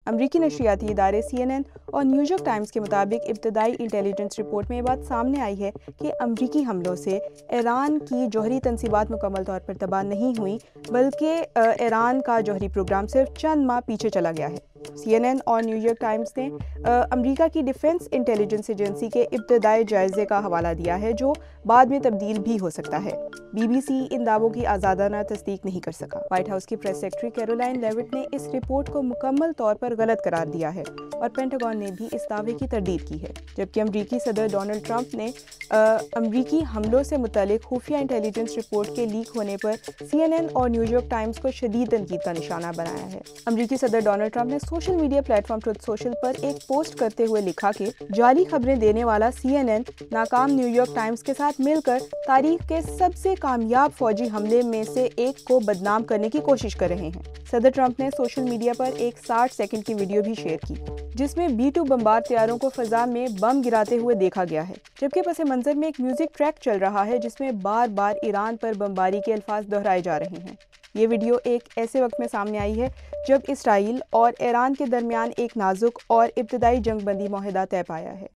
امریکی نشریاتی ادارے CNN اور نیویارک ٹائمز کے مطابق ابتدائی انٹیلیجنس رپورٹ میں یہ بات سامنے آئی ہے کہ امریکی حملوں سے ایران کی جوہری تنصیبات مکمل طور پر تباہ نہیں ہوئیں، بلکہ ایران کا جوہری پروگرام صرف چند ماہ پیچھے چلا گیا ہے۔ CNN اور نیویارک ٹائمز نے امریکہ کی ڈیفنس انٹیلیجنس ایجنسی کے ابتدائی جائزے کا حوالہ دیا ہے، جو بعد میں تبدیل بھی ہو سکتا ہے۔ BBC ان دعووں کی آزادانہ تصدیق نہیں کر سکا۔ وائٹ ہاؤس کی پریس سیکرٹری کیرولائن لیوٹ نے اس رپورٹ کو مکمل طور پر غلط قرار دیا ہے اور پینٹاگون نے بھی اس دعوے کی تردید کی ہے، جبکہ امریکی صدر ڈونلڈ ٹرمپ نے امریکی حملوں سے متعلق خفیہ انٹیلیجنس رپورٹ کے لیک ہونے پر CNN اور نیویارک ٹائمز کو شدید تنقید کا نشانہ بنایا ہے۔ امریکی صدر ڈونلڈ ٹرمپ نے social media platform Truth Social پر ایک پوسٹ کرتے ہوئے لکھا کہ جعلی خبریں دینے والا CNN ناکام نیویارک ٹائمز کے ساتھ مل کر تاریخ کے سب سے کامیاب فوجی حملے میں سے ایک کو بدنام کرنے کی کوشش کر رہے ہیں۔ صدر ٹرمپ نے سوشل میڈیا پر ایک 60 سیکنڈ کی ویڈیو بھی شیئر کی، جس میں B-2 بمبار طیاروں کو فضا میں بم گراتے ہوئے دیکھا گیا ہے، جبکہ پس منظر میں ایک میوزک ٹریک چل رہا ہے جس میں بار بار ایران پر بمباری کے الفاظ دہرائے جا رہے ہیں۔ یہ ویڈیو ایک ایسے وقت میں سامنے آئی ہے جب اسرائیل اور ایران کے درمیان ایک نازک اور ابتدائی جنگ بندی معاہدہ طے پایا ہے۔